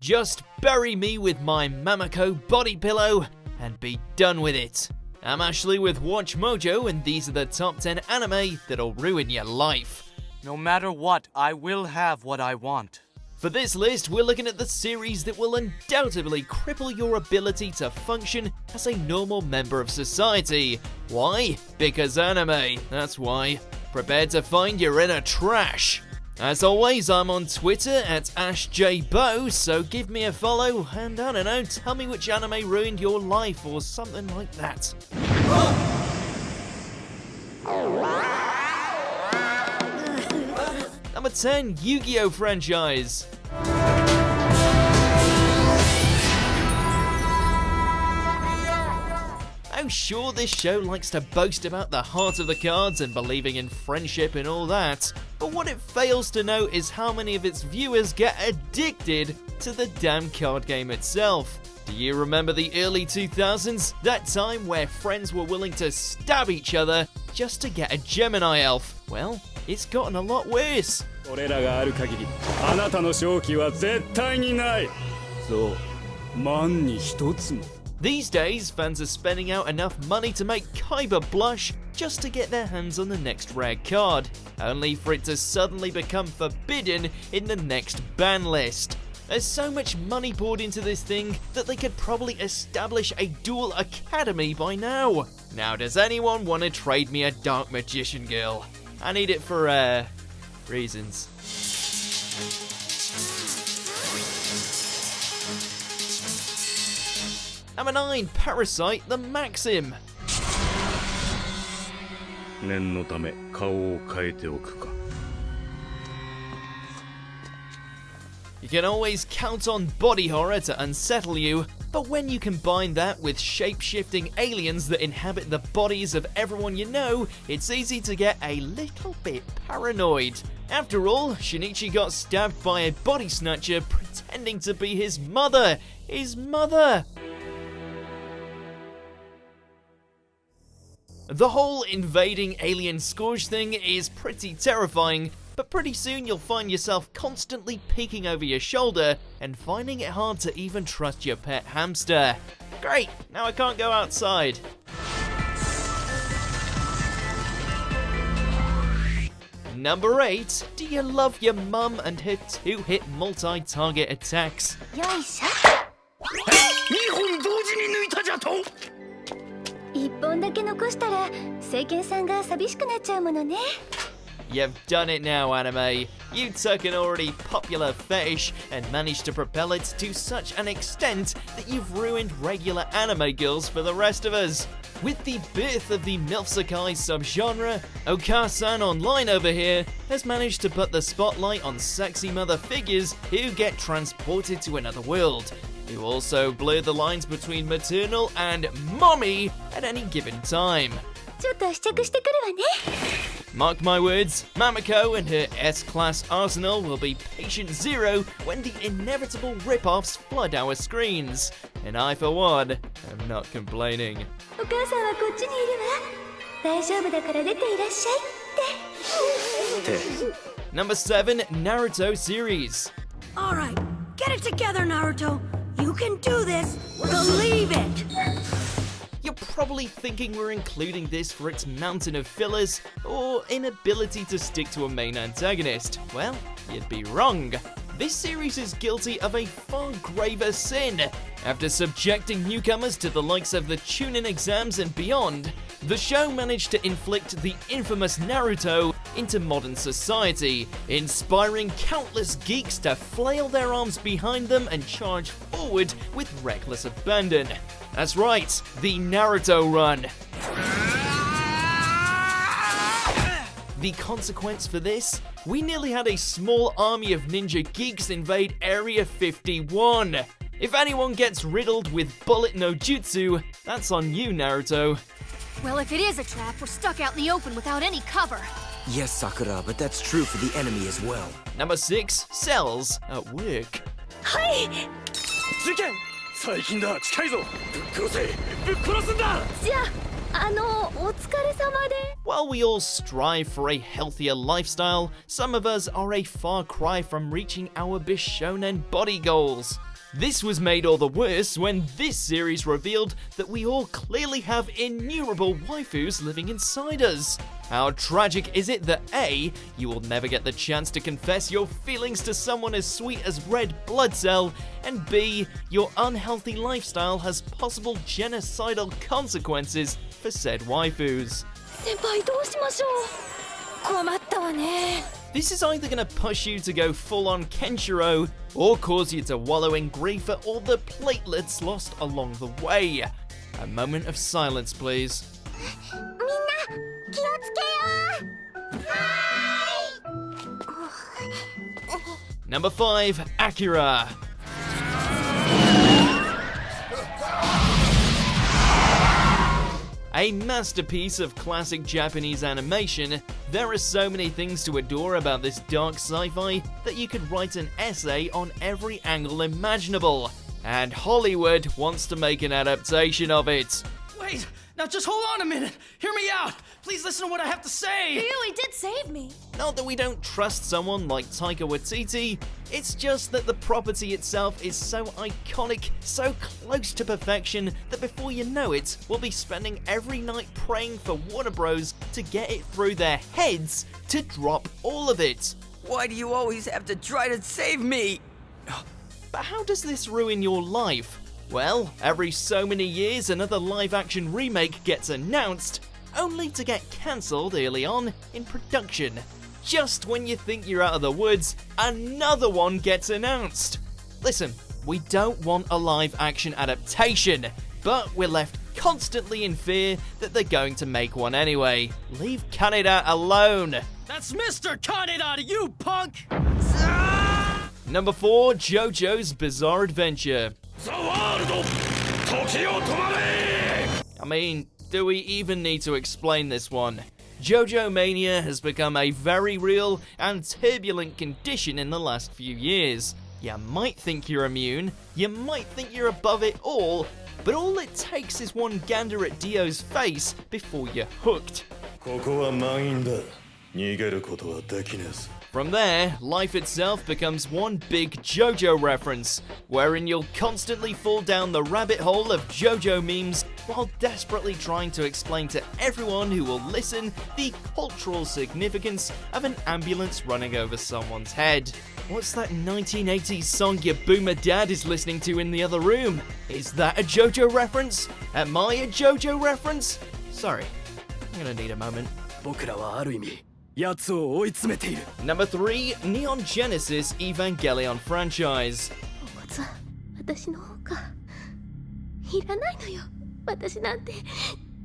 Just bury me with my Mamako body pillow and be done with it. I'm Ashley with WatchMojo, and these are the top 10 anime that'll ruin your life. No matter what, I will have what I want. For this list, we're looking at the series that will undoubtedly cripple your ability to function as a normal member of society. Why? Because anime, that's why. Prepare to find your inner trash. As always, I'm on Twitter at AshJBo, so give me a follow and, I don't know, tell me which anime ruined your life or something like that. Number 10, Yu-Gi-Oh! Franchise. Oh sure, this show likes to boast about the heart of the cards and believing in friendship and all that, but what it fails to note is how many of its viewers get addicted to the damn card game itself. Do you remember the early 2000s? That time where friends were willing to stab each other just to get a Gemini elf? Well, it's gotten a lot worse. These days, fans are spending out enough money to make Kaiba blush just to get their hands on the next rare card, only for it to suddenly become forbidden in the next ban list. There's so much money poured into this thing that they could probably establish a dual academy by now. Now, does anyone want to trade me a Dark Magician girl? I need it for, reasons. Number 9, Parasyte the Maxim. You can always count on body horror to unsettle you, but when you combine that with shape-shifting aliens that inhabit the bodies of everyone you know, it's easy to get a little bit paranoid. After all, Shinichi got stabbed by a body snatcher pretending to be his mother. His mother! The whole invading alien Scourge thing is pretty terrifying, but pretty soon you'll find yourself constantly peeking over your shoulder and finding it hard to even trust your pet hamster. Great, now I can't go outside. Number 8, do you love your mum and her 2-hit multi-target attacks? You've done it now, anime. You took an already popular fetish and managed to propel it to such an extent that you've ruined regular anime girls for the rest of us. With the birth of the Melsek subgenre, Okasan Online over here has managed to put the spotlight on sexy mother figures who get transported to another world, who also blur the lines between maternal and mommy at any given time. Mark my words, Mamako and her S-Class arsenal will be patient zero when the inevitable rip-offs flood our screens. And I, for one, am not complaining. Number 7, Naruto Series. Alright, get it together, Naruto. You can do this. Believe it. You're probably thinking we're including this for its mountain of fillers or inability to stick to a main antagonist. Well, you'd be wrong. This series is guilty of a far graver sin. After subjecting newcomers to the likes of the Chunin exams and beyond, the show managed to inflict the infamous Naruto into modern society, inspiring countless geeks to flail their arms behind them and charge forward with reckless abandon. That's right, the Naruto run. The consequence for this? We nearly had a small army of ninja geeks invade Area 51. If anyone gets riddled with bullet no jutsu, that's on you, Naruto. Well, if it is a trap, we're stuck out in the open without any cover. Yes, Sakura, but that's true for the enemy as well. Number 6, cells at work. Hi! While we all strive for a healthier lifestyle, some of us are a far cry from reaching our Bishonen body goals. This was made all the worse when this series revealed that we all clearly have innumerable waifus living inside us. How tragic is it that A, you will never get the chance to confess your feelings to someone as sweet as red blood cell, and B, your unhealthy lifestyle has possible genocidal consequences for said waifus. 先輩どうしましょう。困ったわね。 This is either going to push you to go full-on Kenshiro, or cause you to wallow in grief for all the platelets lost along the way. A moment of silence, please. みんな気をつけよう。Number 5, Akira. A masterpiece of classic Japanese animation, there are so many things to adore about this dark sci-fi that you could write an essay on every angle imaginable. And Hollywood wants to make an adaptation of it. Wait, now just hold on a minute. Hear me out. Please listen to what I have to say. You really did save me. Not that we don't trust someone like Taika Waititi, it's just that the property itself is so iconic, so close to perfection, that before you know it, we'll be spending every night praying for Warner Bros. To get it through their heads to drop all of it. Why do you always have to try to save me? But how does this ruin your life? Well, every so many years another live-action remake gets announced, only to get cancelled early on in production. Just when you think you're out of the woods, another one gets announced. Listen, we don't want a live-action adaptation, but we're left constantly in fear that they're going to make one anyway. Leave Kaneda alone. That's Mr. Kaneda to you, punk! Number 4, JoJo's Bizarre Adventure. I mean, do we even need to explain this one? JoJo mania has become a very real and turbulent condition in the last few years. You might think you're immune, you might think you're above it all, but all it takes is one gander at Dio's face before you're hooked. From there, life itself becomes one big JoJo reference, wherein you'll constantly fall down the rabbit hole of JoJo memes while desperately trying to explain to everyone who will listen the cultural significance of an ambulance running over someone's head. What's that 1980s song your boomer dad is listening to in the other room? Is that a JoJo reference? Am I a JoJo reference? Sorry, I'm gonna need a moment. Number 3, Neon Genesis Evangelion franchise. 私の方がいらないのよ。私なんて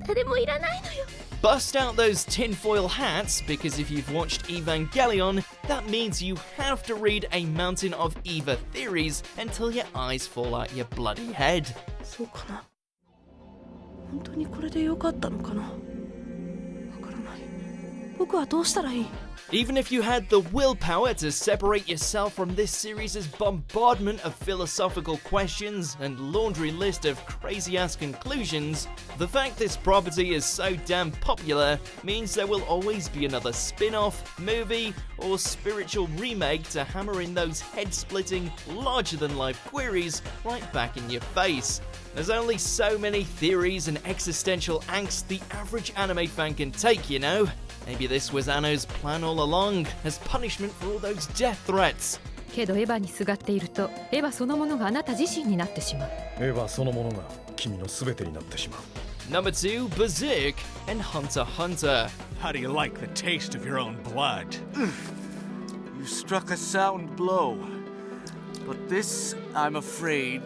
誰もいらないのよ。 Bust out those tinfoil hats, because if you've watched Evangelion, that means you have to read a mountain of Eva theories until your eyes fall out your bloody head. そうかな。本当にこれで良かったのかな。わからない。僕はどうしたらいい？ Even if you had the willpower to separate yourself from this series' bombardment of philosophical questions and laundry list of crazy-ass conclusions, the fact this property is so damn popular means there will always be another spin-off, movie, or spiritual remake to hammer in those head-splitting, larger-than-life queries right back in your face. There's only so many theories and existential angst the average anime fan can take, you know? Maybe this was Anno's plan all along, as punishment for all those death threats. けどエヴァにすがっているとエヴァそのものがあなた自身になってしまう。エヴァそのものが君の全てになってしまう。Number 2, Berserk and Hunter Hunter. How do you like the taste of your own blood? You struck a sound blow. But this, I'm afraid,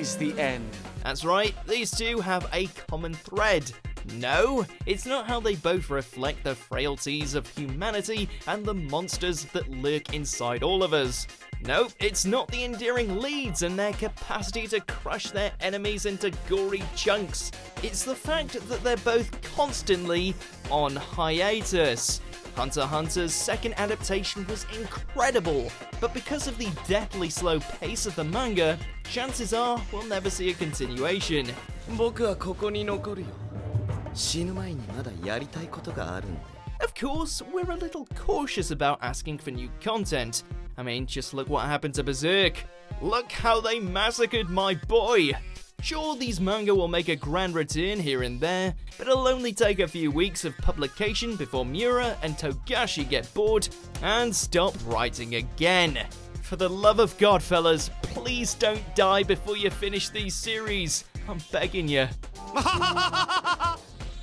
is the end. That's right, these two have a common thread. No, it's not how they both reflect the frailties of humanity and the monsters that lurk inside all of us. Nope, it's not the endearing leads and their capacity to crush their enemies into gory chunks. It's the fact that they're both constantly on hiatus. Hunter x Hunter's second adaptation was incredible, but because of the deathly slow pace of the manga, chances are we'll never see a continuation. 僕はここに残るよ。死ぬ前にまだやりたいことがあるんで。 Of course, we're a little cautious about asking for new content. I mean, just look what happened to Berserk. Look how they massacred my boy! Sure, these manga will make a grand return here and there, but it'll only take a few weeks of publication before Miura and Togashi get bored and stop writing again. For the love of God, fellas, please don't die before you finish these series. I'm begging you.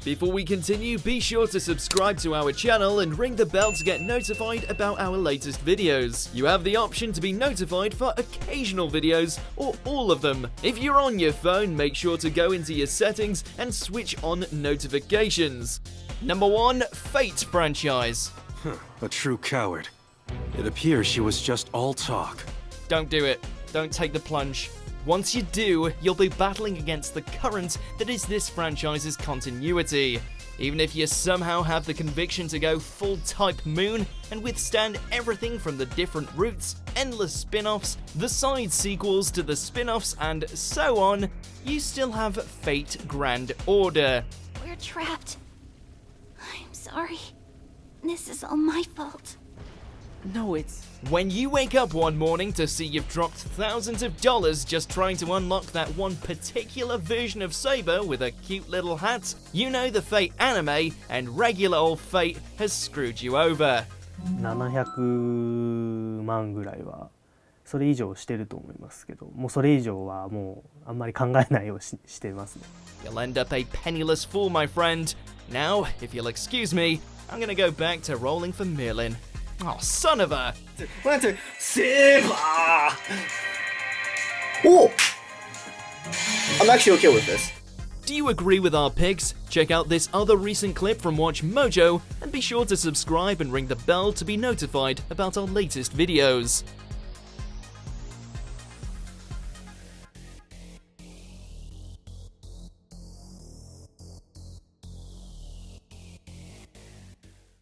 Before we continue, be sure to subscribe to our channel and ring the bell to get notified about our latest videos. You have the option to be notified for occasional videos or all of them. If you're on your phone, make sure to go into your settings and switch on notifications. Number 1, Fate franchise. A true coward. It appears she was just all talk. Don't do it. Don't take the plunge. Once you do, you'll be battling against the current that is this franchise's continuity. Even if you somehow have the conviction to go full type Moon and withstand everything from the different routes, endless spin-offs, the side sequels to the spin-offs and so on, you still have Fate Grand Order. We're trapped. I'm sorry. This is all my fault. No, it's... When you wake up one morning to see you've dropped thousands of dollars just trying to unlock that one particular version of Saber with a cute little hat, you know the Fate anime and regular old Fate has screwed you over. 700万ぐらいはそれ以上してると思いますけど、もうそれ以上はもうあんまり考えないようにしてますね。You'll end up a penniless fool, my friend. Now, if you'll excuse me, I'm gonna go back to rolling for Merlin. Oh, son of a... Saber! Oh! I'm actually okay with this. Do you agree with our picks? Check out this other recent clip from WatchMojo and be sure to subscribe and ring the bell to be notified about our latest videos.